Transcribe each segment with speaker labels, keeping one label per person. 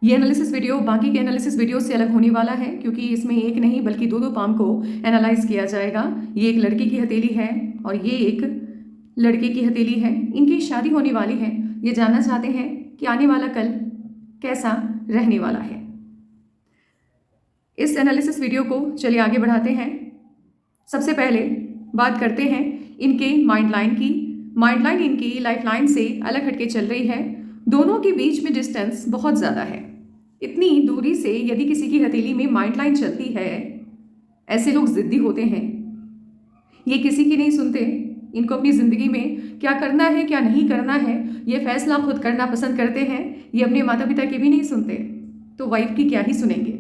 Speaker 1: ये analysis video बाकी के एनालिसिस वीडियो से अलग होने वाला है क्योंकि इसमें एक नहीं बल्कि दो पाम को एनालाइज किया जाएगा। ये एक लड़की की हथेली है और ये एक लड़के की हथेली है। इनकी शादी होने वाली है। ये जानना चाहते हैं कि आने वाला कल कैसा रहने वाला है। इस एनालिसिस वीडियो को चलिए आगे बढ़ाते हैं। सबसे पहले बात करते हैं इनके माइंड लाइन की। माइंड लाइन इनकी लाइफ लाइन से अलग हटके चल रही है। दोनों के बीच में डिस्टेंस बहुत ज़्यादा है। इतनी दूरी से यदि किसी की हथेली में माइंड लाइन चलती है, ऐसे लोग ज़िद्दी होते हैं। ये किसी की नहीं सुनते। इनको अपनी ज़िंदगी में क्या करना है क्या नहीं करना है ये फैसला खुद करना पसंद करते हैं। ये अपने माता पिता के भी नहीं सुनते, तो वाइफ की क्या ही सुनेंगे।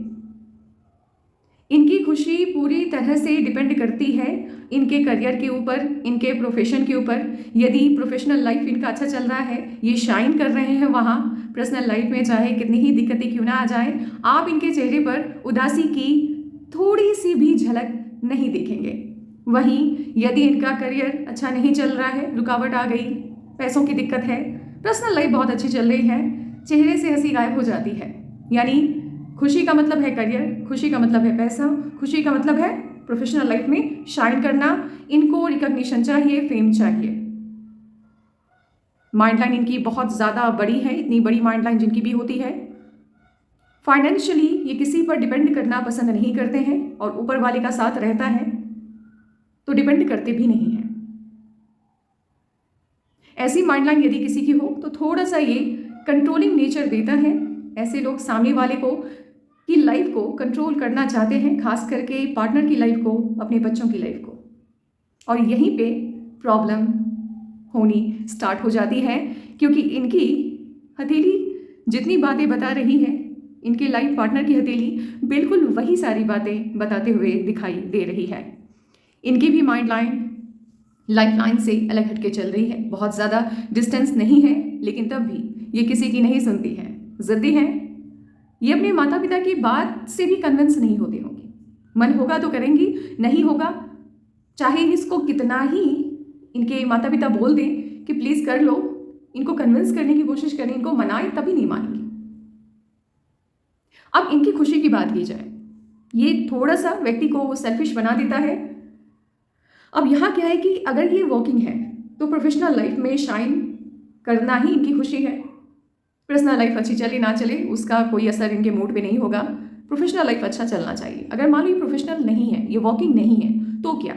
Speaker 1: इनकी खुशी पूरी तरह से डिपेंड करती है इनके करियर के ऊपर, इनके प्रोफेशन के ऊपर। यदि प्रोफेशनल लाइफ इनका अच्छा चल रहा है, ये शाइन कर रहे हैं वहाँ, पर्सनल लाइफ में चाहे कितनी ही दिक्कतें क्यों ना आ जाए, आप इनके चेहरे पर उदासी की थोड़ी सी भी झलक नहीं देखेंगे। वहीं यदि इनका करियर अच्छा नहीं चल रहा है, रुकावट आ गई, पैसों की दिक्कत है, पर्सनल लाइफ बहुत अच्छी चल रही है, चेहरे से हंसी गायब हो जाती है। यानी खुशी का मतलब है करियर, खुशी का मतलब है पैसा, खुशी का मतलब है प्रोफेशनल लाइफ में शाइन करना। इनको रिकॉग्निशन चाहिए, फेम चाहिए। माइंड लाइन इनकी बहुत ज़्यादा बड़ी है। इतनी बड़ी माइंड लाइन जिनकी भी होती है, फाइनेंशियली ये किसी पर डिपेंड करना पसंद नहीं करते हैं और ऊपर वाले का साथ रहता है तो डिपेंड करते भी नहीं हैं। ऐसी माइंड लाइन यदि किसी की हो तो थोड़ा सा ये कंट्रोलिंग नेचर देता है। ऐसे लोग सामने वाले को की लाइफ को कंट्रोल करना चाहते हैं, खास करके पार्टनर की लाइफ को, अपने बच्चों की लाइफ को। और यहीं पे प्रॉब्लम होनी स्टार्ट हो जाती है क्योंकि इनकी हथेली जितनी बातें बता रही है, इनके लाइफ पार्टनर की हथेली बिल्कुल वही सारी बातें बताते हुए दिखाई दे रही है। इनकी भी माइंड लाइन लाइफ लाइन से अलग हटके चल रही है। बहुत ज़्यादा डिस्टेंस नहीं है, लेकिन तब भी ये किसी की नहीं सुनती है, ज़िद्दी है। ये अपने माता पिता की बात से भी कन्विंस नहीं होती होंगी। मन होगा तो करेंगी, नहीं होगा चाहे इसको कितना ही इनके माता पिता बोल दें कि प्लीज़ कर लो, इनको कन्विंस करने की कोशिश करें, इनको मनाएं, तभी नहीं मानेंगी। अब इनकी खुशी की बात की जाए, ये थोड़ा सा व्यक्ति को सेल्फिश बना देता है। अब यहाँ क्या है कि अगर ये वर्किंग है तो प्रोफेशनल लाइफ में शाइन करना ही इनकी खुशी है। पर्सनल लाइफ अच्छी चले ना चले उसका कोई असर इनके मूड पे नहीं होगा। प्रोफेशनल लाइफ अच्छा चलना चाहिए। अगर मान लो ये प्रोफेशनल नहीं है, ये वर्किंग नहीं है, तो क्या?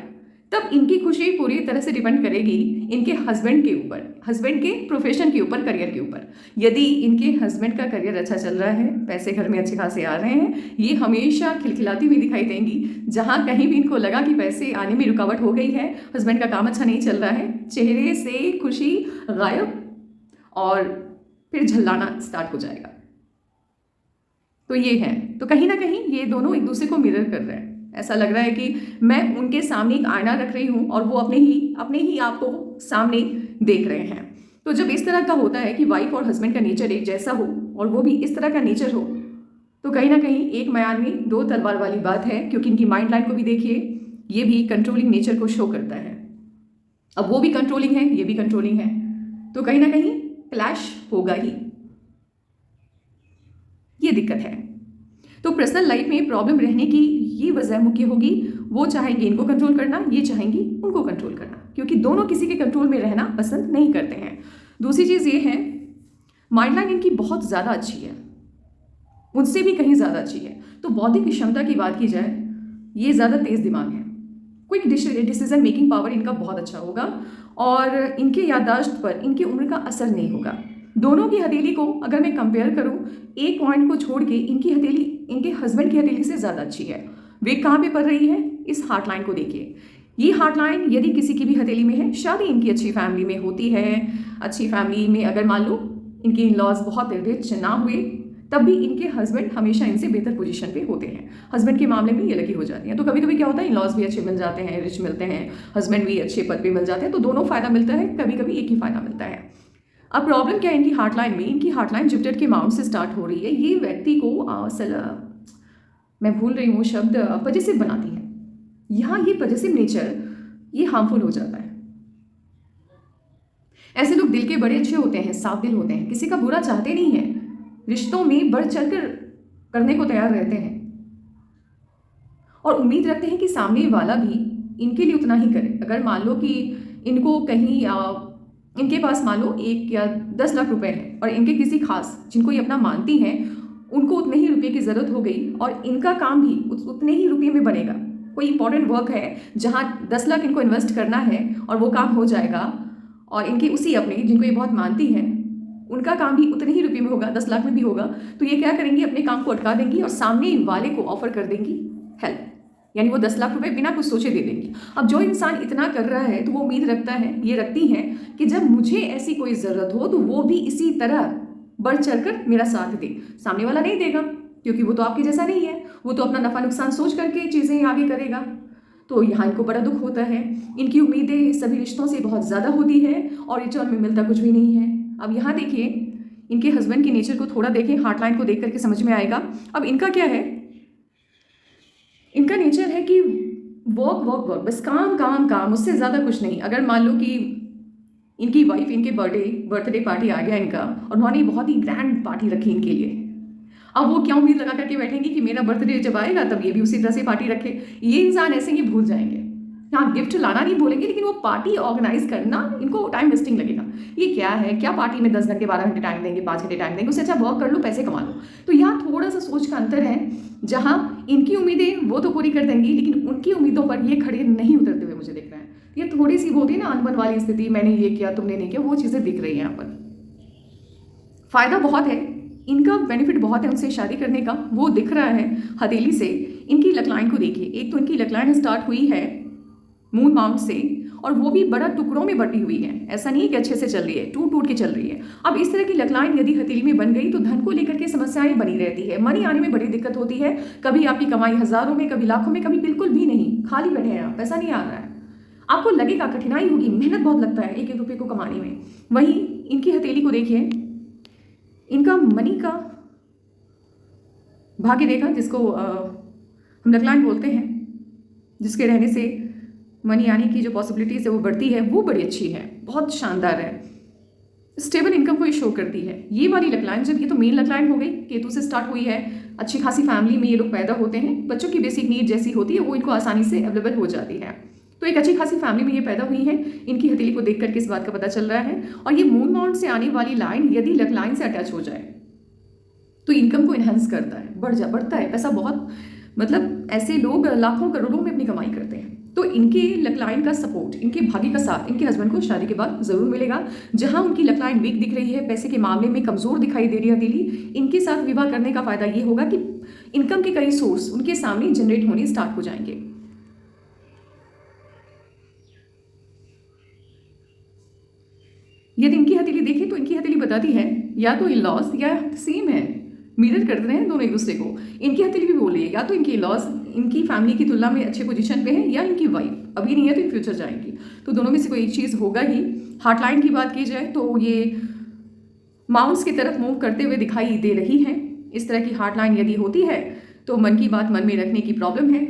Speaker 1: तब इनकी खुशी पूरी तरह से डिपेंड करेगी इनके हस्बैंड के ऊपर, हस्बैंड के प्रोफेशन के ऊपर, करियर के ऊपर। यदि इनके हस्बैंड का करियर अच्छा चल रहा है, पैसे घर में अच्छे खासे आ रहे हैं, ये हमेशा खिलखिलाती हुई दिखाई देंगी। जहाँ कहीं भी इनको लगा कि पैसे आने में रुकावट हो गई है, हस्बैंड का काम अच्छा नहीं चल रहा है, चेहरे से खुशी गायब और फिर झल्लाना स्टार्ट हो जाएगा। तो ये है, तो कहीं ना कहीं ये दोनों एक दूसरे को मिरर कर रहे हैं। ऐसा लग रहा है कि मैं उनके सामने एक आईना रख रही हूँ और वो अपने ही आप को सामने देख रहे हैं। तो जब इस तरह का होता है कि वाइफ और हस्बैंड का नेचर एक जैसा हो और वो भी इस तरह का नेचर हो, तो कहीं ना कहीं एक म्यान में दो तलवार वाली बात है। क्योंकि इनकी माइंड लाइन को भी देखिए, ये भी कंट्रोलिंग नेचर को शो करता है। अब वो भी कंट्रोलिंग है, ये भी कंट्रोलिंग है, तो कहीं ना कहीं क्लैश होगा ही। ये दिक्कत है। तो पर्सनल लाइफ में प्रॉब्लम रहने की ये वजह मुख्य होगी, वो चाहेंगे इनको कंट्रोल करना, ये चाहेंगी उनको कंट्रोल करना, क्योंकि दोनों किसी के कंट्रोल में रहना पसंद नहीं करते हैं। दूसरी चीज़ ये है, माइंड लाइन इनकी बहुत ज़्यादा अच्छी है, उनसे भी कहीं ज़्यादा अच्छी है। तो बौद्धिक क्षमता की बात की जाए, ये ज़्यादा तेज़ दिमाग है। क्विक डिसीजन मेकिंग पावर इनका बहुत अच्छा होगा और इनके याददाश्त पर इनकी उम्र का असर नहीं होगा। दोनों की हथेली को अगर मैं कंपेयर करूं, एक पॉइंट को छोड़ के इनकी हथेली इनके हस्बैंड की हथेली से ज़्यादा अच्छी है। वे कहाँ पे पड़ रही है? इस हार्ट लाइन को देखिए। ये हार्ट लाइन यदि किसी की भी हथेली में है, शादी इनकी अच्छी फैमिली में होती है, अच्छी फैमिली में अगर मान लो इनके इन लॉज बहुत रिच ना हुए, तब भी इनके हस्बैंड हमेशा इनसे बेहतर पोजीशन पे होते हैं। हस्बैंड के मामले में ये लगी हो जाती हैं। तो कभी कभी क्या होता है, इन लॉज भी अच्छे मिल जाते हैं, रिच मिलते हैं, हस्बैंड भी अच्छे पद पे मिल जाते हैं, तो दोनों फायदा मिलता है, कभी कभी एक ही फायदा मिलता है। अब प्रॉब्लम क्या है इनकी हार्ट लाइन में? इनकी हार्ट लाइन जुपिटर के माउंट से स्टार्ट हो रही है। ये व्यक्ति को मैं भूल रही हूँ शब्द, पजेसिव बनाती है। यहाँ ये पजेसिव नेचर ये हार्मफुल हो जाता है। ऐसे लोग दिल के बड़े अच्छे होते हैं, साफ दिल होते हैं, किसी का बुरा चाहते नहीं हैं, रिश्तों में बढ़ चढ़कर करने को तैयार रहते हैं और उम्मीद रखते हैं कि सामने वाला भी इनके लिए उतना ही करे। अगर मान लो कि इनको कहीं इनके पास मान लो 1 या 10 लाख रुपए हैं और इनके किसी खास जिनको ये अपना मानती हैं उनको उतने ही रुपये की ज़रूरत हो गई और इनका काम भी उतने ही रुपये में बनेगा। कोई इंपॉर्टेंट वर्क है जहाँ 10 लाख इनको इन्वेस्ट करना है और वो काम हो जाएगा और इनके उसी अपने जिनको ये बहुत मानती हैं उनका काम भी उतने ही रुपये में होगा, 10 लाख में भी होगा। तो ये क्या करेंगी, अपने काम को अटका देंगी और सामने वाले को ऑफर कर देंगी हेल्प, यानी वो 10 लाख रुपए बिना कुछ सोचे दे देंगी। अब जो इंसान इतना कर रहा है तो वो उम्मीद रखता है, ये रखती हैं कि जब मुझे ऐसी कोई ज़रूरत हो तो वो भी इसी तरह बढ़ चढ़कर मेरा साथ दे। सामने वाला नहीं देगा क्योंकि वो तो आपके जैसा नहीं है, वो तो अपना नफ़ा नुकसान सोच करके चीज़ें आगे करेगा। तो यहाँ इनको बड़ा दुख होता है। इनकी उम्मीदें सभी रिश्तों से बहुत ज़्यादा होती है और रिटर्न में मिलता कुछ भी नहीं है। अब यहाँ देखिए इनके हस्बैंड के नेचर को थोड़ा देखें, हार्ट लाइन को देख करके समझ में आएगा। अब इनका क्या है, इनका नेचर है कि वर्क वर्क वर्क, बस काम काम काम, उससे ज़्यादा कुछ नहीं। अगर मान लो कि इनकी वाइफ इनके बर्थडे पार्टी आ गया इनका और उन्होंने बहुत ही ग्रैंड पार्टी रखी इनके लिए, अब वो क्या उम्मीद लगा करके बैठेंगे कि मेरा बर्थडे जब आएगा तब ये भी उसी तरह से पार्टी रखे। ये इंसान ऐसे ही भूल जाएंगे। हाँ, गिफ्ट लाना नहीं बोलेंगे लेकिन वो पार्टी ऑर्गेनाइज करना इनको टाइम वेस्टिंग लगेगा। ये क्या है, क्या पार्टी में 10 घंटे 12 घंटे टाइम देंगे, 5 घंटे टाइम देंगे, उससे अच्छा वर्क कर लो, पैसे कमा लो। तो यहाँ थोड़ा सा सोच का अंतर है, जहाँ इनकी उम्मीदें वो तो पूरी कर देंगी लेकिन उनकी उम्मीदों पर ये खड़े नहीं उतरते हुए मुझे दिख रहा है। ये थोड़ी सी होती है ना अनबन वाली स्थिति, मैंने ये किया तुमने नहीं किया, वो चीज़ें दिख रही हैं यहाँ पर। फ़ायदा बहुत है, इनका बेनिफिट बहुत है उनसे शादी करने का, वो दिख रहा है हथेली से। इनकी लकलाइन को देखिए, एक तो इनकी लकलाइन स्टार्ट हुई है मून माउंट से और वो भी बड़ा टुकड़ों में बटी हुई है, ऐसा नहीं है कि अच्छे से चल रही है, टूट टूट के चल रही है। अब इस तरह की लकलाइन यदि हथेली में बन गई तो धन को लेकर के समस्याएं बनी रहती है, मनी आने में बड़ी दिक्कत होती है। कभी आपकी कमाई हज़ारों में, कभी लाखों में, कभी बिल्कुल भी नहीं, खाली बैठे हैं आप, पैसा नहीं आ रहा है। आपको लगेगा कठिनाई होगी, मेहनत बहुत लगता है एक एक रुपये को कमाने में। वहीं इनकी हथेली को देखिए, इनका मनी का भाग्य रेखा जिसको हम लकलाइन बोलते हैं, जिसके रहने से मनी आने की जो पॉसिबिलिटीज़ है वो बढ़ती है, वो बड़ी अच्छी है, बहुत शानदार है, स्टेबल इनकम को ये शो करती है। ये वाली लकलाइन, जब ये तो मेन लकलाइन हो गई, केतु से स्टार्ट हुई है, अच्छी खासी फैमिली में ये लोग पैदा होते हैं, बच्चों की बेसिक नीड जैसी होती है वो इनको आसानी से अवेलेबल हो जाती है। तो एक अच्छी खासी फैमिली में ये पैदा हुई है, इनकी हथेली को देख करके इस बात का पता चल रहा है। और ये मून माउंट से आने वाली लाइन यदि लकलाइन से अटैच हो जाए तो इनकम को इन्हांस करता है, बढ़ता है, पैसा बहुत, मतलब ऐसे लोग लाखों करोड़ों में अपनी कमाई करते हैं। तो इनके लकलाइन का सपोर्ट, इनके भाग्य का साथ इनके हस्बैंड को शादी के बाद ज़रूर मिलेगा। जहां उनकी लकलाइन वीक दिख रही है, पैसे के मामले में कमज़ोर दिखाई दे रही है हथेली, इनके साथ विवाह करने का फ़ायदा ये होगा कि इनकम के कई सोर्स उनके सामने जनरेट होने स्टार्ट हो जाएंगे। यदि इनकी हथेली देखें तो इनकी हथेली बताती है या तो इन-लॉज या सेम है, मिरर कर रहे हैं दोनों एक दूसरे को। इनकी हथेली भी बोल रही है या तो इनके लॉज इनकी फैमिली की तुलना में अच्छे पोजीशन पे है या इनकी वाइफ अभी नहीं है तो इन फ्यूचर जाएंगी, तो दोनों में से कोई एक चीज़ होगा ही। हार्ट लाइन की बात की जाए तो ये माउंट्स की तरफ मूव करते हुए दिखाई दे रही हैं। इस तरह की हार्ट लाइन यदि होती है तो मन की बात मन में रखने की प्रॉब्लम है।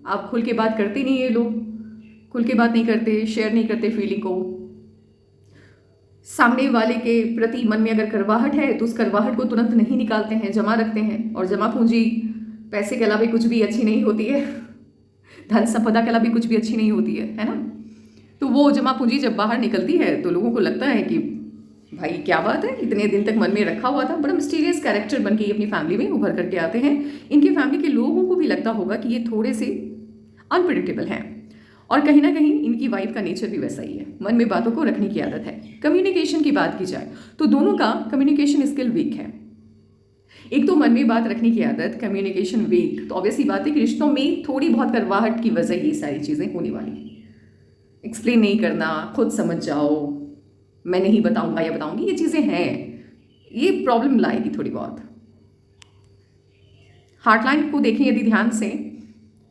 Speaker 1: आप खुल के बात करते नहीं, ये लोग खुल के बात नहीं करते, शेयर नहीं करते फीलिंग को। सामने वाले के प्रति मन में अगर करवाहट है तो उस करवाहट को तुरंत नहीं निकालते हैं, जमा रखते हैं। और जमा पूंजी पैसे के अलावा कुछ भी अच्छी नहीं होती है, धन संपदा के अलावा कुछ भी अच्छी नहीं होती है ना। तो वो जमा पूंजी जब बाहर निकलती है तो लोगों को लगता है कि भाई क्या बात है, इतने दिन तक मन में रखा हुआ था। बड़ा मिस्टीरियस कैरेक्टर बन के अपनी फैमिली में उभर करके आते हैं। इनकी फैमिली के लोगों को भी लगता होगा कि ये थोड़े से अनप्रिडिक्टेबल हैं और कहीं ना कहीं इनकी वाइफ का नेचर भी वैसा ही है, मन में बातों को रखने की आदत है। कम्युनिकेशन की बात की जाए तो दोनों का कम्युनिकेशन स्किल वीक है। एक तो मन में बात रखने की आदत, कम्युनिकेशन वीक, तो ऑब्वियसली बात है कि रिश्तों में थोड़ी बहुत करवाहट की वजह ये सारी चीज़ें होने वाली। एक्सप्लेन नहीं करना, खुद समझ जाओ, मैं नहीं बताऊंगा या बताऊंगी, ये चीज़ें हैं, ये प्रॉब्लम लाएगी थोड़ी बहुत। हार्टलाइन को देखें यदि ध्यान से,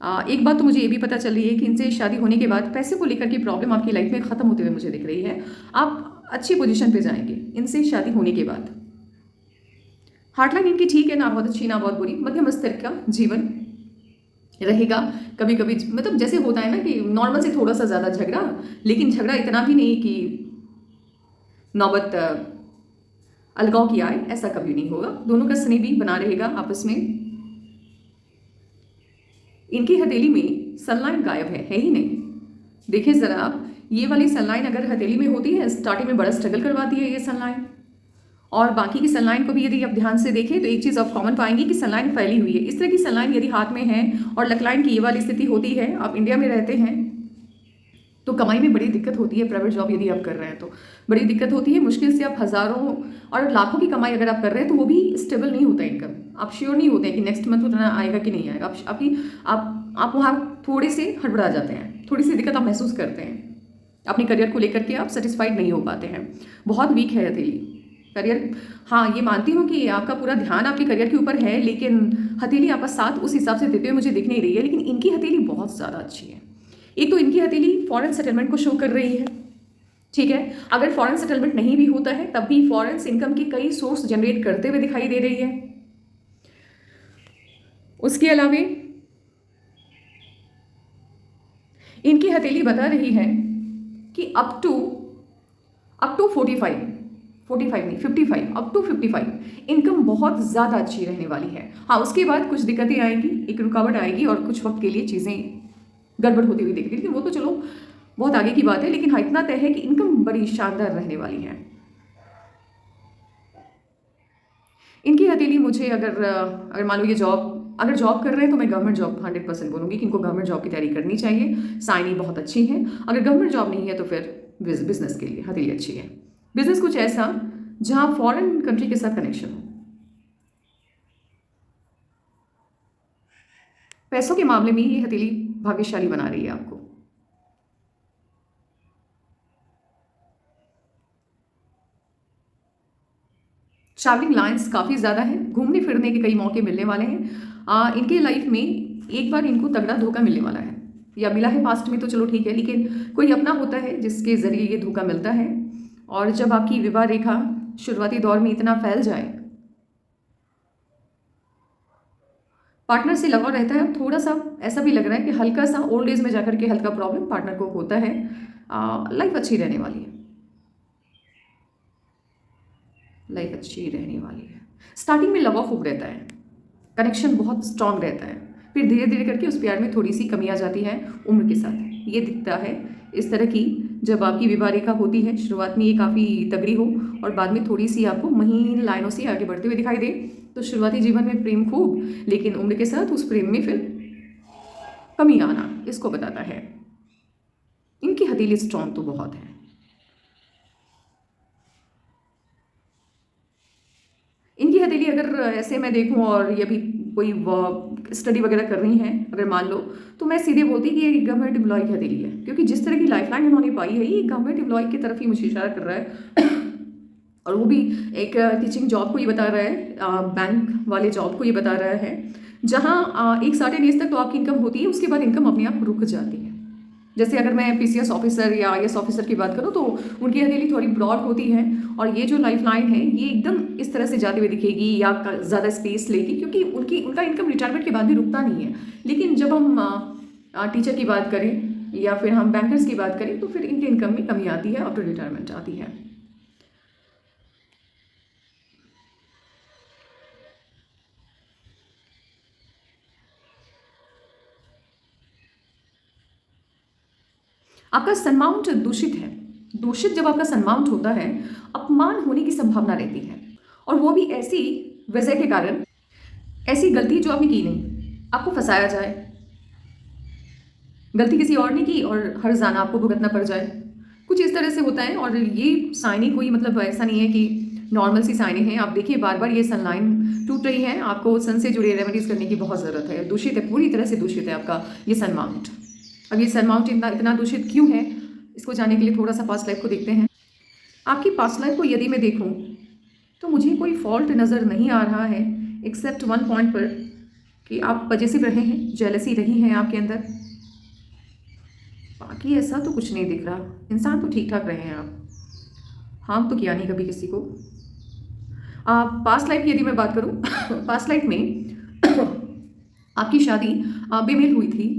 Speaker 1: एक बात तो मुझे ये भी पता चल रही है कि इनसे शादी होने के बाद पैसे को लेकर की प्रॉब्लम आपकी लाइफ में ख़त्म होते हुए मुझे दिख रही है। आप अच्छी पोजीशन पे जाएंगे इनसे शादी होने के बाद। हार्टलाइन इनकी ठीक है, ना बहुत अच्छी ना बहुत बुरी, मध्यम स्तर का जीवन रहेगा। कभी कभी मतलब जैसे होता है ना कि नॉर्मल से थोड़ा सा ज़्यादा झगड़ा, लेकिन झगड़ा इतना भी नहीं कि नौबत अलगाव किया है, ऐसा कभी नहीं होगा। दोनों का स्नेह भी बना रहेगा आपस में। इनकी हथेली में सनलाइन गायब है ही नहीं। देखिए ज़रा आप, ये वाली सनलाइन अगर हथेली में होती है, स्टार्टिंग में बड़ा स्ट्रगल करवाती है ये सनलाइन। और बाकी की सनलाइन को भी यदि आप ध्यान से देखें तो एक चीज़ आप कॉमन पाएंगे कि सनलाइन फैली हुई है। इस तरह की सनलाइन यदि हाथ में है और लकलाइन की ये वाली स्थिति होती है, आप इंडिया में रहते हैं तो कमाई में बड़ी दिक्कत होती है। प्राइवेट जॉब यदि आप कर रहे हैं तो बड़ी दिक्कत होती है। मुश्किल से आप हज़ारों और लाखों की कमाई अगर आप कर रहे हैं तो वो भी स्टेबल नहीं होता इनकम। आप श्योर नहीं होते हैं कि नेक्स्ट मंथ उतना आएगा कि नहीं आएगा। आप वहाँ थोड़े से हड़बड़ा जाते हैं, थोड़ी सी दिक्कत आप महसूस करते हैं। अपने करियर को लेकर के आप सेटिस्फाइड नहीं हो पाते हैं। बहुत वीक है हथेली करियर। हाँ, ये मानती हूँ कि आपका पूरा ध्यान आपके करियर के ऊपर है, लेकिन हथेली आपका साथ उस हिसाब से देते हुए मुझे दिख नहीं रही है। लेकिन इनकी हथेली बहुत ज़्यादा अच्छी है। एक तो इनकी हथेली फॉरेन सेटलमेंट को शो कर रही है, ठीक है। अगर फॉरेन सेटलमेंट नहीं भी होता है तब भी फॉरेन इनकम के कई सोर्स जनरेट करते हुए दिखाई दे रही है। उसके अलावा इनकी हथेली बता रही है कि अप टू 45 नहीं 55, अप टू 55 इनकम बहुत ज़्यादा अच्छी रहने वाली है। हाँ, उसके बाद कुछ दिक्कतें आएंगी, एक रुकावट आएगी और कुछ वक्त के लिए चीज़ें गड़बड़ होती हुई दिखेगी, लेकिन वो तो चलो बहुत आगे की बात है। लेकिन हाँ, इतना तय है कि इनकम बड़ी शानदार रहने वाली है। इनकी हथेली मुझे अगर मान लो ये अगर जॉब कर रहे हैं तो मैं गवर्नमेंट जॉब 100% बोलूँगी कि इनको गवर्नमेंट जॉब की तैयारी करनी चाहिए। साइनी बहुत अच्छी है। अगर गवर्नमेंट जॉब नहीं है तो फिर बिजनेस के लिए हथेली अच्छी है। बिजनेस कुछ ऐसा जहाँ फॉरेन कंट्री के साथ कनेक्शन हो। पैसों के मामले में ये हथेली भाग्यशाली बना रही है आपको। ट्रैवलिंग लाइन्स काफ़ी ज़्यादा है, घूमने फिरने के कई मौके मिलने वाले हैं। इनके लाइफ में एक बार इनको तगड़ा धोखा मिलने वाला है, या मिला है पास्ट में तो चलो ठीक है, लेकिन कोई अपना होता है जिसके ज़रिए ये धोखा मिलता है। और जब आपकी विवाह रेखा शुरुआती दौर में इतना फैल जाए, पार्टनर से लगाव रहता है। थोड़ा सा ऐसा भी लग रहा है कि हल्का सा ओल्ड एज में जाकर के हल्का प्रॉब्लम पार्टनर को होता है। लाइफ अच्छी रहने वाली है, लाइफ अच्छी रहने वाली है। स्टार्टिंग में लगाव खूब रहता है, कनेक्शन बहुत स्ट्रांग रहता है, फिर धीरे धीरे करके उस प्यार में थोड़ी सी कमी आ जाती है उम्र के साथ। ये दिखता है इस तरह की, जब आपकी विवाह रेखा होती है शुरुआत में ये काफ़ी तगड़ी हो और बाद में थोड़ी सी आपको महीन लाइनों से आगे बढ़ते हुए दिखाई दे। तो शुरुआती जीवन में प्रेम खूब, लेकिन उम्र के साथ उस प्रेम में फिर कमी आना इसको बताता है। इनकी हथेली स्ट्रांग तो बहुत है। इनकी हथेली अगर ऐसे मैं देखूं और ये भी कोई स्टडी वगैरह कर रही हैं अगर मान लो, तो मैं सीधे बोलती कि ये गवर्नमेंट एम्प्लॉय की हथेली है, क्योंकि जिस तरह की लाइफलाइन इन्होंने पाई है ये गवर्नमेंट एम्प्लॉय की तरफ ही मुझे इशारा कर रहा है। और वो भी एक टीचिंग जॉब को ये बता रहा है, बैंक वाले जॉब को ये बता रहा है, जहाँ एक सर्टेन एज तक तो आपकी इनकम होती है, उसके बाद इनकम अपने आप रुक जाती है। जैसे अगर मैं पीसीएस ऑफिसर या आईएएस ऑफिसर की बात करूँ तो उनकी हथेली थोड़ी ब्रॉड होती है, और ये जो लाइफ लाइन है ये एकदम इस तरह से जाते हुए दिखेगी या ज़्यादा स्पेस लेगी, क्योंकि उनका इनकम रिटायरमेंट के बाद भी रुकता नहीं है। लेकिन जब हम टीचर की बात करें या फिर हम बैंकर्स की बात करें तो फिर इनके इनकम में कमी आती है, आफ्टर रिटायरमेंट आती है। आपका सन माउंट दूषित है। दूषित जब आपका सन माउंट होता है, अपमान होने की संभावना रहती है, और वो भी ऐसी वजह के कारण, ऐसी गलती जो आपने की नहीं, आपको फंसाया जाए, गलती किसी और ने की और हर जाना आपको भुगतना पड़ जाए, कुछ इस तरह से होता है। और ये साइनी कोई मतलब ऐसा नहीं है कि नॉर्मल सी साइनी है। आप देखिए बार बार ये सन लाइन टूट रही है, आपको सन से जुड़े रेमेडीज करने की बहुत ज़रूरत है। दूषित है, पूरी तरह से दूषित है आपका ये सन माउंट। अब ये सन माउंट इतना दूषित क्यों है, इसको जानने के लिए थोड़ा सा पास्ट लाइफ को देखते हैं। आपकी पास्ट लाइफ को यदि मैं देखूं तो मुझे कोई फॉल्ट नज़र नहीं आ रहा है, एक्सेप्ट वन पॉइंट पर कि आप पजेसिव रहे हैं, जेलसी रही है आपके अंदर। बाकी ऐसा तो कुछ नहीं दिख रहा, इंसान तो ठीक ठाक रहे हैं आप, हार्म तो किया नहीं कभी किसी को। पास्ट लाइफ की यदि मैं बात करूं पास्ट लाइफ में आपकी शादी बेमेल हुई थी।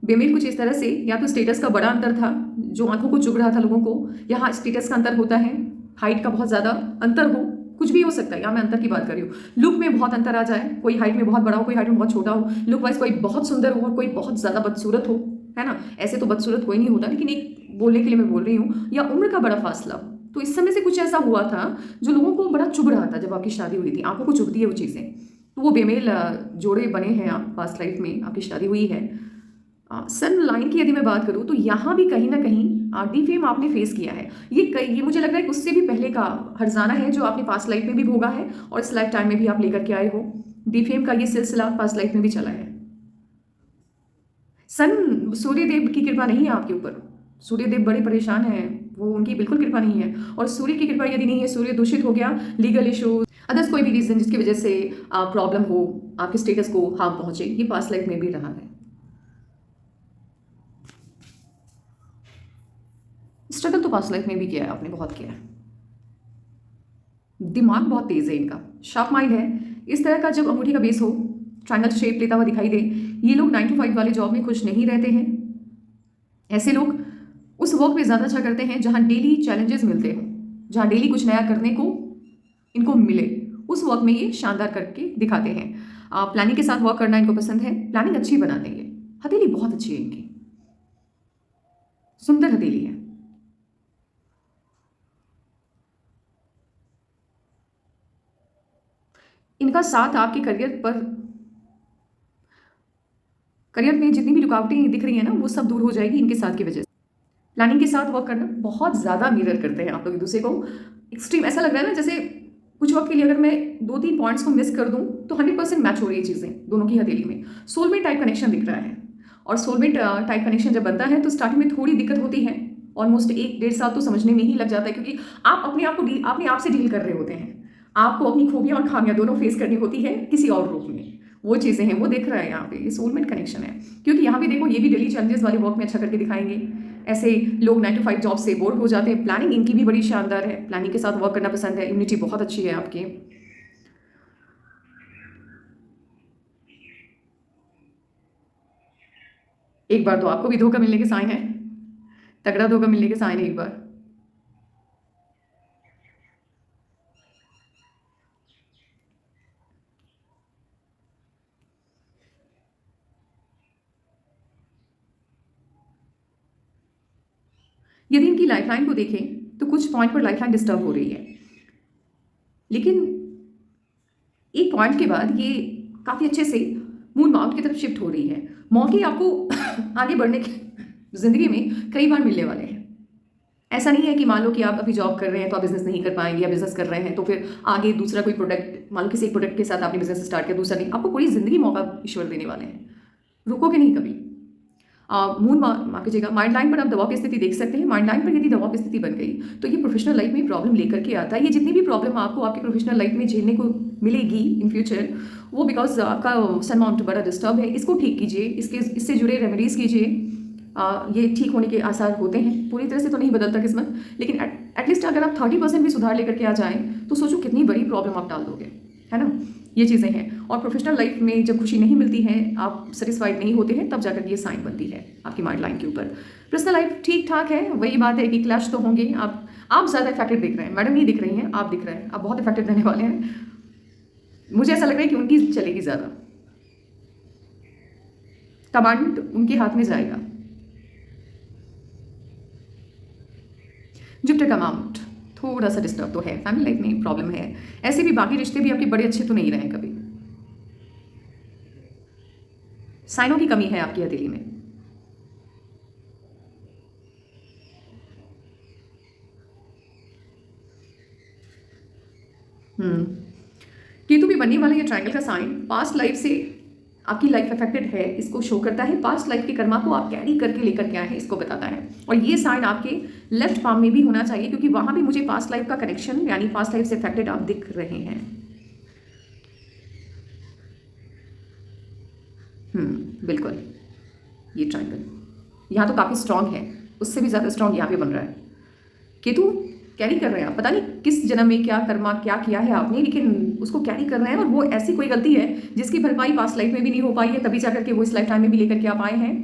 Speaker 1: बेमेल कुछ इस तरह से, या तो स्टेटस का बड़ा अंतर था जो आंखों को चुभ रहा था लोगों को, यहाँ स्टेटस का अंतर होता है, हाइट का बहुत ज़्यादा अंतर हो, कुछ भी हो सकता है, यहाँ मैं अंतर की बात कर रही हूँ। लुक में बहुत अंतर आ जाए, कोई हाइट में बहुत बड़ा हो, कोई हाइट में बहुत छोटा हो, लुक वाइज कोई बहुत सुंदर हो और कोई बहुत ज़्यादा बदसूरत हो, है ना। ऐसे तो बदसूरत कोई नहीं होता, लेकिन एक बोलने के लिए मैं बोल रही हूँ, या उम्र का बड़ा फासला। तो इस समय से कुछ ऐसा हुआ था जो लोगों को बड़ा चुभ रहा था। जब आपकी शादी हुई थी, आंखों को चुभती है वो चीज़ें। तो वो बेमेल जोड़े बने हैं, आप पास्ट लाइफ में आपकी शादी हुई है। सन लाइन की यदि मैं बात करूँ तो यहाँ भी कहीं ना कहीं डिफेम आपने फेस किया है। ये मुझे लग रहा है उससे भी पहले का हर्जाना है जो आपने पास्ट लाइफ में भी भोगा है और इस लाइफ टाइम में भी आप लेकर के आए हो। डिफेम का ये सिलसिला पास्ट लाइफ में भी चला है। सन सूर्यदेव की कृपा नहीं है आपके ऊपर। सूर्यदेव बड़े परेशान हैं, वो उनकी बिल्कुल कृपा नहीं है। और सूर्य की कृपा यदि नहीं है, सूर्य दूषित हो गया, लीगल इशूज, अदर्स कोई भी रीजन जिसकी वजह से प्रॉब्लम हो, आपके स्टेटस को हार्म पहुंचे, ये पास्ट लाइफ में भी रहा है। स्ट्रगल तो पास्ट लाइफ में भी किया है आपने, बहुत किया है। दिमाग बहुत तेज है इनका, शार्प माइंड है। इस तरह का जब अंगूठी का बेस हो, ट्रायंगल शेप लेता हुआ दिखाई दे, ये लोग 9 to 5 वाले जॉब में खुश नहीं रहते हैं। ऐसे लोग उस वर्क में ज़्यादा अच्छा करते हैं जहाँ डेली चैलेंजेस मिलते हों, जहाँ डेली कुछ नया करने को इनको मिले, उस वर्क में ये शानदार करके दिखाते हैं। प्लानिंग के साथ वर्क करना इनको पसंद है, प्लानिंग अच्छी बनाते हैं। हथेली बहुत अच्छी है इनकी, सुंदर हथेली है। इनका साथ आपके करियर में जितनी भी रुकावटें दिख रही हैं ना, वो सब दूर हो जाएगी इनके साथ की वजह से। प्लानिंग के साथ वर्क करना, बहुत ज़्यादा मिरर करते हैं आप लोग एक दूसरे को। एक्सट्रीम ऐसा लग रहा है ना जैसे कुछ वक्त के लिए अगर मैं 2-3 पॉइंट्स को मिस कर दूं तो 100% मैच हो रही है चीज़ें दोनों की हथेली में। सोलमेट टाइप कनेक्शन दिख रहा है। और सोलमेट टाइप कनेक्शन जब बनता है तो स्टार्टिंग में थोड़ी दिक्कत होती है, ऑलमोस्ट 1-1.5 साल तो समझने में ही लग जाता है, क्योंकि आप अपने आप से डील कर रहे होते हैं। आपको अपनी खूबियाँ और खामियाँ दोनों फेस करनी होती है किसी और रूप में। वो चीज़ें हैं, वो दिख रहा है यहाँ पे, ये सोलमेट कनेक्शन है। क्योंकि यहाँ पे देखो, ये भी डेली चैलेंजेस वाले वर्क में अच्छा करके दिखाएंगे। ऐसे लोग 9 to 5 जॉब से बोर हो जाते हैं। प्लानिंग इनकी भी बड़ी शानदार है, प्लानिंग के साथ वर्क करना पसंद है, इम्यूनिटी बहुत अच्छी है आपकी। एक बार तो आपको भी धोखा मिलने के साइन है, तगड़ा धोखा मिलने के साइन है एक बार। यदि इनकी लाइफलाइन को देखें तो कुछ पॉइंट पर लाइफलाइन डिस्टर्ब हो रही है, लेकिन एक पॉइंट के बाद ये काफ़ी अच्छे से मून माउंट की तरफ शिफ्ट हो रही है। मौके आपको आगे बढ़ने के ज़िंदगी में कई बार मिलने वाले हैं। ऐसा नहीं है कि मान लो कि आप अभी जॉब कर रहे हैं तो आप बिजनेस नहीं कर पाएंगे, या बिजनेस कर रहे हैं तो फिर आगे दूसरा कोई प्रोडक्ट, मान लो किसी एक प्रोडक्ट के साथ आपने बिजनेस स्टार्ट किया, दूसरा नहीं, आपको पूरी ज़िंदगी मौका ईश्वर देने वाले हैं, रुकोगे नहीं कभी। मून मार्क कीजिएगा। माइंड लाइन पर आप दबाव की स्थिति देख सकते हैं। माइंड लाइन पर यदि दबाव की स्थिति बन गई तो ये प्रोफेशनल लाइफ में प्रॉब्लम लेकर के आता है। ये जितनी भी प्रॉब्लम आपको आपकी प्रोफेशनल लाइफ में झेलने को मिलेगी इन फ्यूचर, वो बिकॉज आपका सन माउंट बड़ा डिस्टर्ब है। इसको ठीक कीजिए, इससे जुड़े रेमेडीज़ कीजिए, ये ठीक होने के आसार होते हैं। पूरी तरह से तो नहीं बदलता किस्मत, लेकिन एटलीस्ट अगर आप 30% भी सुधार लेकर के आ जाएँ तो सोचो कितनी बड़ी प्रॉब्लम आप टाल दोगे, है ना। ये चीज़ें हैं। और प्रोफेशनल लाइफ में जब खुशी नहीं मिलती है, आप सेटिस्फाइड नहीं होते हैं, तब जाकर ये साइन बनती है आपकी माइंड लाइन के ऊपर। पर्सनल लाइफ ठीक ठाक है, वही बात है कि क्लैश तो होंगे। आप ज़्यादा इफेक्टेड दिख रहे हैं, मैडम नहीं दिख रही हैं, आप दिख रहे हैं, आप बहुत इफेक्टेड रहने वाले हैं। मुझे ऐसा लग रहा है कि उनकी चलेगी ज़्यादा, कमांड उनके हाथ में जाएगा। जुपिटर का माउंट थोड़ा सा डिस्टर्ब तो है, फैमिली लाइफ में प्रॉब्लम है। ऐसे भी बाकी रिश्ते भी आपके बड़े अच्छे तो नहीं रहे कभी। साइनों की कमी है आपकी हथेली में। केतु भी बनने वाला ये ट्रायंगल का साइन पास्ट लाइफ से आपकी लाइफ अफेक्टेड है, इसको शो करता है। पास्ट लाइफ के कर्मा को आप कैरी करके लेकर के आए हैं, इसको बताता है। और ये साइन आपके लेफ्ट पाम में भी होना चाहिए, क्योंकि वहां भी मुझे पास्ट लाइफ का कनेक्शन, यानी पास्ट लाइफ से अफेक्टेड आप दिख रहे हैं। बिल्कुल, ये ट्रायंगल यहाँ तो काफ़ी स्ट्रांग है, उससे भी ज़्यादा स्ट्रांग यहाँ पे बन रहा है। केतु कैरी कर रहे हैं आप, पता नहीं किस जन्म में क्या कर्मा क्या किया है आपने, लेकिन उसको कैरी कर रहे हैं। और वो ऐसी कोई गलती है जिसकी भरपाई पास्ट लाइफ में भी नहीं हो पाई है, तभी जाकर के वो इस लाइफ टाइम में भी लेकर के आप आए हैं।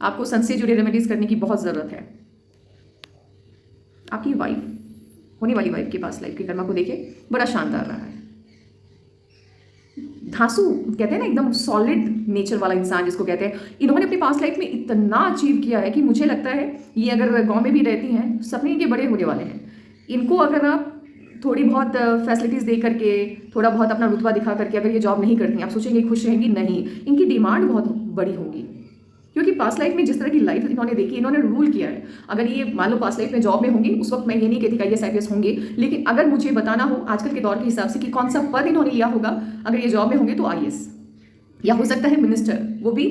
Speaker 1: आपको सन से जुड़े रेमेडीज करने की बहुत ज़रूरत है। आपकी वाइफ होने वाली वाइफ के पास लाइफ के कर्मा को देखे बड़ा शानदार रहा है। धांसू कहते हैं ना, एकदम सॉलिड नेचर वाला इंसान जिसको कहते हैं, इन्होंने अपनी पास्ट लाइफ में इतना अचीव किया है कि मुझे लगता है ये अगर गांव में भी रहती हैं सपने इनके बड़े होने वाले हैं। इनको अगर आप थोड़ी बहुत फैसिलिटीज़ दे करके, थोड़ा बहुत अपना रुतबा दिखा करके अगर ये जॉब नहीं करती, आप सोचेंगे खुश रहेंगी, नहीं, इनकी डिमांड बहुत बड़ी होगी। क्योंकि पास्ट लाइफ में जिस तरह की लाइफ इन्होंने देखी, इन्होंने रूल किया है। अगर ये मान लो पास्ट लाइफ में जॉब में होंगी, उस वक्त मैं ये नहीं कहती कि IAS IPS होंगे, लेकिन अगर मुझे बताना हो आजकल के दौर के हिसाब से कि कौन सा पद इन्होंने लिया होगा अगर ये जॉब में होंगे, तो IAS, या हो सकता है मिनिस्टर, वो भी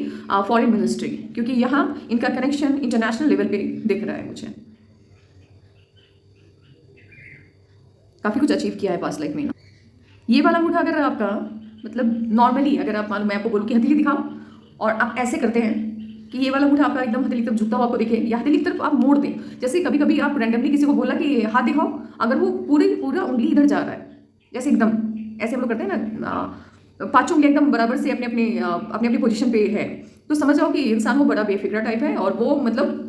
Speaker 1: फॉरेन मिनिस्ट्री, क्योंकि यहाँ इनका कनेक्शन इंटरनेशनल लेवल पे दिख रहा है मुझे। काफ़ी कुछ अचीव किया है पास्ट लाइफ में ना। ये वाला अंगूठा अगर आपका मतलब नॉर्मली अगर आप मान लो मैं आपको बोलूँ कि हथेली दिखाओ और आप ऐसे करते हैं कि ये वाला अंगूठा आपका एकदम हथेली की तरफ झुकता हुआ आपको दिखे, या हथेली की तरफ आप मोड़ दें। जैसे कभी कभी आप रैंडमली किसी को बोला कि हाथ दिखाओ, अगर वो पूरा उंगली इधर जा रहा है, जैसे एकदम ऐसे हम लोग करते हैं ना, पाँचों उंगली एकदम बराबर से अपने अपनी पोजीशन पे है, तो समझ जाओ कि इंसान वो बड़ा बेफिक्रा टाइप है और वो मतलब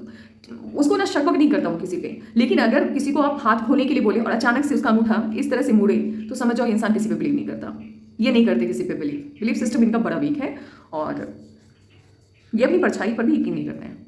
Speaker 1: उसको ना शक नहीं करता हूँ किसी पे। लेकिन अगर किसी को आप हाथ खोलने के लिए बोले और अचानक से उसका अंगूठा इस तरह से मुड़े, तो समझ जाओ इंसान किसी पे बिलीव नहीं करता। ये नहीं करते किसी पे बिलीव सिस्टम इनका बड़ा वीक है, और ये अपनी परछाई पर भी यकीन नहीं करते हैं।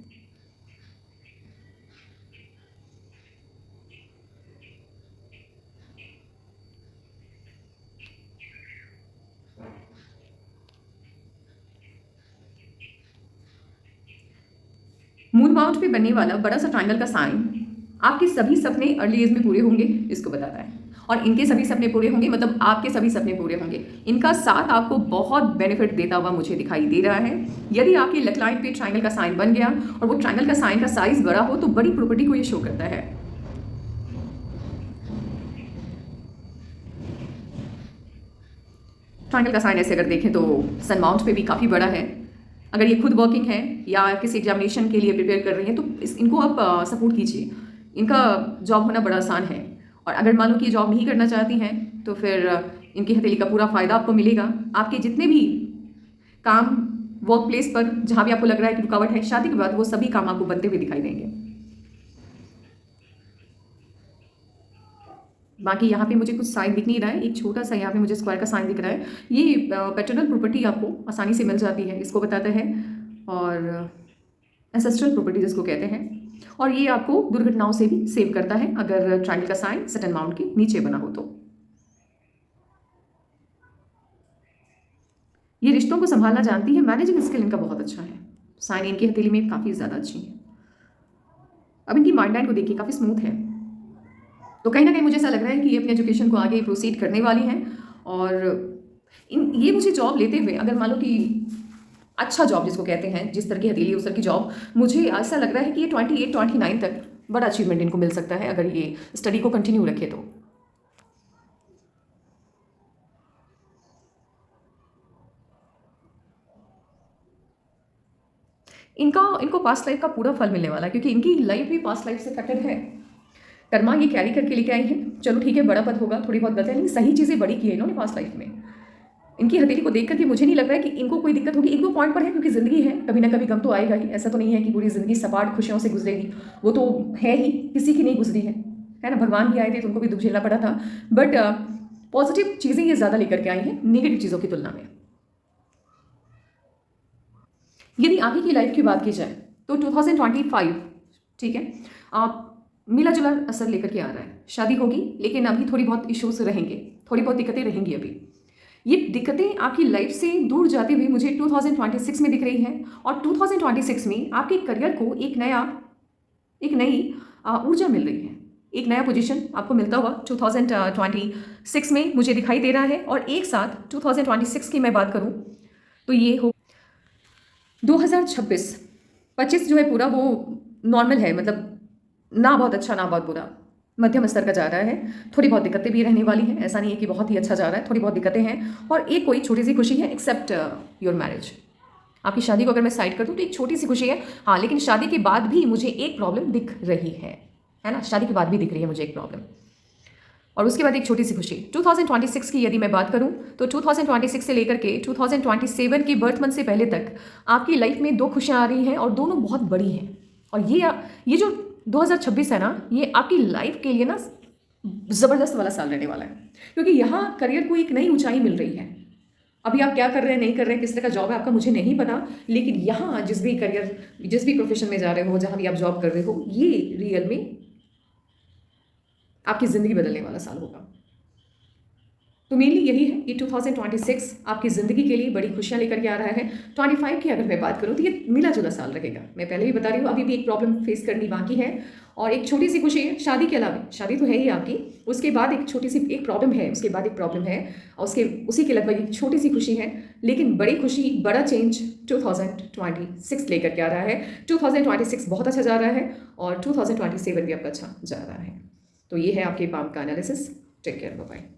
Speaker 1: मून माउंट पे बनने वाला बड़ा सा ट्रायंगल का साइन आपके सभी सपने अर्ली एज में पूरे होंगे, इसको बताता है। और इनके सभी सपने पूरे होंगे मतलब आपके सभी सपने पूरे होंगे। इनका साथ आपको बहुत बेनिफिट देता हुआ मुझे दिखाई दे रहा है। यदि आपकी लक लाइन पे ट्रायंगल का साइन बन गया और वो ट्रायंगल का साइन का साइज बड़ा हो, तो बड़ी प्रॉपर्टी को ये शो करता है। ट्रायंगल का साइन ऐसे अगर देखें तो सन माउंट पे भी काफ़ी बड़ा है। अगर ये खुद वर्किंग है या किसी एग्जामिनेशन के लिए प्रिपेयर कर रही हैं, तो इनको आप सपोर्ट कीजिए। इनका जॉब होना बड़ा आसान है। और अगर मान लो कि जॉब नहीं करना चाहती हैं, तो फिर इनकी हथेली का पूरा फ़ायदा आपको मिलेगा। आपके जितने भी काम वर्क प्लेस पर जहाँ भी आपको लग रहा है कि रुकावट है, शादी के बाद वो सभी काम आपको बनते हुए दिखाई देंगे। बाकी यहाँ पे मुझे कुछ साइन दिख नहीं रहा है, एक छोटा सा यहाँ पे मुझे स्क्वायर का साइन दिख रहा है। ये पैटर्नल प्रॉपर्टी आपको आसानी से मिल जाती है, इसको बताता है। और एंसेस्ट्रल प्रॉपर्टीज इसको कहते हैं। और ये आपको दुर्घटनाओं से भी सेव करता है अगर ट्रायंगल का साइन सटन माउंट के नीचे बना हो तो। ये रिश्तों को संभालना जानती है, मैनेजिंग स्किल इनका बहुत अच्छा है। साइन इनकी हथेली में काफ़ी ज़्यादा अच्छी है। अब इनकी माइंड लाइन को देखिए, काफ़ी स्मूथ है। तो कहीं ना कहीं मुझे ऐसा लग रहा है कि ये अपनी एजुकेशन को आगे प्रोसीड करने वाली हैं। और ये मुझे जॉब लेते हुए अगर मान लो कि अच्छा जॉब जिसको कहते हैं, जिस तरह की हथेली उस तरह की जॉब, मुझे ऐसा लग रहा है कि ये 28-29 तक बड़ा अचीवमेंट इनको मिल सकता है अगर ये स्टडी को कंटिन्यू रखे तो। इनको पास्ट लाइफ का पूरा फल मिलने वाला है, क्योंकि इनकी लाइफ भी पास्ट लाइफ से कनेक्टेड है। कर्मा ये कैरी करके लेके आई हैं। चलो ठीक है, बड़ा पद होगा, थोड़ी बहुत गलत है, लेकिन सही चीज़ें बड़ी की है इन्होंने पास्ट लाइफ में। इनकी हथेली को देख करके मुझे नहीं लग रहा है कि इनको कोई दिक्कत होगी। एक दो पॉइंट पर है, क्योंकि ज़िंदगी है, कभी ना कभी गम तो आएगा ही। ऐसा तो नहीं है कि पूरी ज़िंदगी सपाट खुशियों से गुजरेगी, वो तो है ही, किसी की नहीं गुजरी है ना। भगवान भी आए थे तो उनको भी दुख झेलना पड़ा था। बट पॉजिटिव चीज़ें ये ज़्यादा लेकर के आई हैं नेगेटिव चीज़ों की तुलना में। यदि आगे की लाइफ की बात की जाए तो 2025 ठीक है, आप मिला जुला असर लेकर के आ रहा है। शादी होगी, लेकिन अभी थोड़ी बहुत इश्यूज रहेंगे, थोड़ी बहुत दिक्कतें रहेंगी। अभी ये दिक्कतें आपकी लाइफ से दूर जाती हुई मुझे 2026 में दिख रही हैं। और 2026 में आपके करियर को एक नई ऊर्जा मिल रही है। एक नया पोजीशन आपको मिलता हुआ 2026 में मुझे दिखाई दे रहा है। और एक साथ 2026 की मैं बात करूं तो ये हो 2026 जो है पूरा वो नॉर्मल है, मतलब ना बहुत अच्छा ना बहुत बुरा, मध्यम स्तर का जा रहा है। थोड़ी बहुत दिक्कतें भी रहने वाली हैं, ऐसा नहीं है कि बहुत ही अच्छा जा रहा है, थोड़ी बहुत दिक्कतें हैं। और एक कोई छोटी सी खुशी है, एक्सेप्ट योर मैरिज। आपकी शादी को अगर मैं साइड कर दूँ तो एक छोटी सी खुशी है, हाँ, लेकिन शादी के बाद भी मुझे एक प्रॉब्लम दिख रही है ना। शादी के बाद भी दिख रही है मुझे एक प्रॉब्लम, और उसके बाद एक छोटी सी खुशी। 2026 की यदि मैं बात करूं तो 2026 से लेकर के 2027 के बर्थ मंथ से पहले तक आपकी लाइफ में दो खुशियां आ रही हैं, और दोनों बहुत बड़ी हैं। और ये जो 2026 है ना, ये आपकी लाइफ के लिए ना ज़बरदस्त वाला साल रहने वाला है, क्योंकि यहाँ करियर को एक नई ऊंचाई मिल रही है। अभी आप क्या कर रहे हैं, नहीं कर रहे हैं, किस तरह का जॉब है आपका, मुझे नहीं पता, लेकिन यहाँ जिस भी करियर, जिस भी प्रोफेशन में जा रहे हो, जहाँ भी आप जॉब कर रहे हो, ये रियल में आपकी ज़िंदगी बदलने वाला साल होगा। तो मेनली यही है कि 2026 आपकी ज़िंदगी के लिए बड़ी खुशियाँ लेकर के आ रहा है। 25 की अगर मैं बात करूँ तो ये मिला-जुला साल रहेगा। मैं पहले भी बता रही हूँ, अभी भी एक प्रॉब्लम फेस करनी बाकी है और एक छोटी सी खुशी है शादी के अलावा। शादी तो है ही आपकी, उसके बाद एक छोटी सी एक प्रॉब्लम है, उसके बाद एक प्रॉब्लम है और उसी के लगभग एक छोटी सी खुशी है, लेकिन बड़ी खुशी, बड़ा चेंज 2026 लेकर के आ रहा है। 2026 बहुत अच्छा जा रहा है और 2027 भी आपका अच्छा जा रहा है। तो ये है आपके पाम का analysis. Take care, bye bye.